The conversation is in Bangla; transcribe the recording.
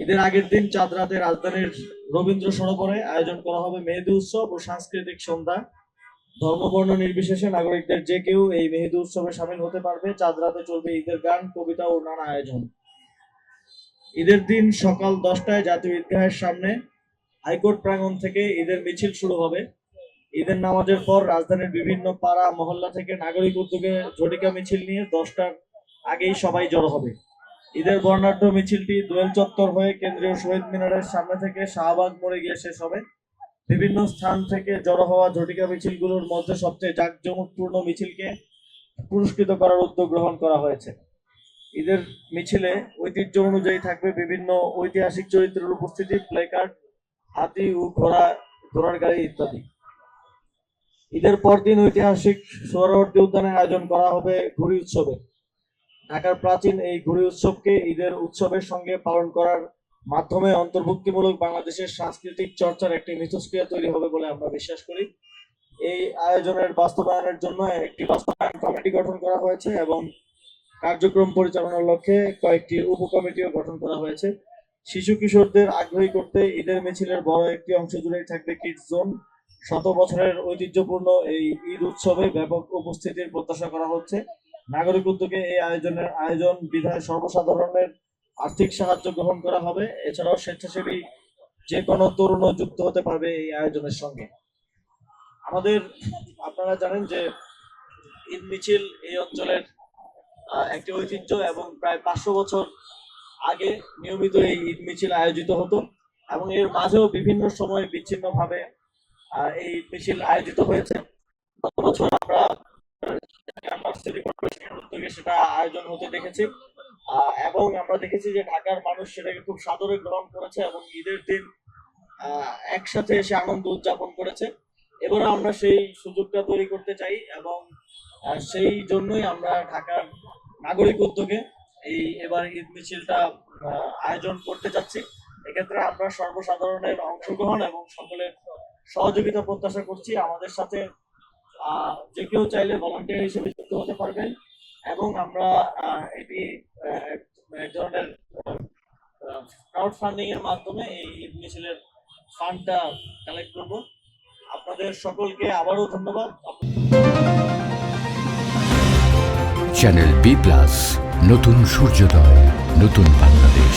ঈদের আগের দিন চাঁদ রাতে রাজধানীর রবীন্দ্র সরোবরে আয়োজন করা হবে মেহেদী উৎসব ও সাংস্কৃতিক সন্ধ্যা। ধর্মবর্ণ নির্বিশেষে নাগরিকদের যে কেউ এই মেহেদী উৎসবে সামিল হতে পারবে। চাঁদ রাতে চলবে ঈদের গান, কবিতা ও নানা আয়োজন। ঈদের দিন সকাল 10টায় জাতীয় ঈদগাহের সামনে হাইকোর্ট প্রাঙ্গণ থেকে ঈদের মিছিল শুরু হবে। ঈদের নামাজের পর রাজধানীর বিভিন্ন পাড়া মহল্লা থেকে নাগরিক উদ্যোগে ঝটিকা মিছিল নিয়ে 10টার আগেই সবাই জড়ো হবে। ঈদের বর্ণাঢ্য মিছিলটি দোয়েল চত্বর হয়ে কেন্দ্রীয় শহীদ মিনারের সামনে থেকে শাহবাগ মোড়ে গিয়ে শেষ হবে। বিভিন্ন স্থান থেকে জড়ো হওয়া ঝটিকা মিছিলগুলোর মধ্যে সবচেয়ে জাঁকজমকপূর্ণ মিছিলকে পুরস্কৃত করার উদ্যোগ গ্রহণ করা হয়েছে। ঈদের মিছিলে ঐতিহ্য অনুযায়ী থাকবে বিভিন্ন ঐতিহাসিক চরিত্রের উপস্থিতি, প্লেকার্ড, হাতি ও ঘোড়ার গাড়ি ইত্যাদি। ঈদের পরদিন ঐতিহাসিক সোহরাওয়ার্দী উদ্যানে আয়োজন করা হবে ঘুড়ি উৎসবে। ঢাকার প্রাচীন এই ঘুড়ি উৎসবকে ঈদের উৎসবের সঙ্গে পালন করার মাধ্যমে অন্তর্ভুক্তিমূলক বাংলাদেশের সাংস্কৃতিক চর্চার একটি মিথস্ক্রিয়া তৈরি হবে বলে আমরা বিশ্বাস করি। এই আয়োজনের বাস্তবায়নের জন্য একটি বাস্তবায়ন কমিটি গঠন করা হয়েছে এবং কার্যক্রম পরিচালনার লক্ষ্যে কয়েকটি উপকমিটিও গঠন করা হয়েছে। শিশু কিশোরদের আগ্রহী করতে ঈদের মিছিলের বড় একটি অংশ জুড়েই থাকবে কিডস জোন। শত বছরের ঐতিহ্যপূর্ণ এই ঈদ উৎসবে ব্যাপক উপস্থিতির প্রত্যাশা করা হচ্ছে। নাগরিক উদ্যোগে এই আয়োজন বিধায় সর্বসাধারণের আর্থিক সাহায্য গ্রহণ করা হবে। এছাড়াও স্বেচ্ছাসেবী যে কোনো তরুণ যুক্ত হতে পারবে এই আয়োজনের সঙ্গে। আপনারা জানেন যে ঈদ মিছিল এই অঞ্চলের একটি ঐতিহ্য এবং প্রায় 500 বছর আগে নিয়মিত এই ঈদ মিছিল আয়োজিত হতো এবং এর মাঝেও বিভিন্ন সময় বিচ্ছিন্নভাবে এই মিছিল আয়োজিত হয়েছে। গত বছর আমরা সিটি কর্পোরেশনের উদ্যোগে সেটা আয়োজন হতে দেখেছি এবং আমরা দেখেছি যে ঢাকার মানুষ সেটাকে খুব সাদরে গ্রহণ করেছে এবং ঈদের দিন একসাথে এসে আনন্দ উদযাপন করেছে। এবারে আমরা সেই সুযোগটা তৈরি করতে চাই এবং সেই জন্যই আমরা ঢাকার নাগরিক উদ্যোগে এবার ঈদ মিছিলটা আয়োজন করতে যাচ্ছি। এক্ষেত্রে আমরা সর্বসাধারণের অংশগ্রহণ এবং সকলের সহযোগিতা প্রত্যাশা করছি। আমাদের সাথে যে কেউ চাইলে ভলান্টিয়ার হিসেবে যুক্ত হতে পারবেন এবং আমরা এটি এক ধরনের ক্রাউড ফান্ডিং এর মাধ্যমে এই ঈদ মিছিলের ফান্ডটা কালেক্ট করব। আপনাদের সকলকে আবারও ধন্যবাদ। চ্যানেল বি প্লাস, নতুন সূর্যোদয়, নতুন বাংলাদেশ।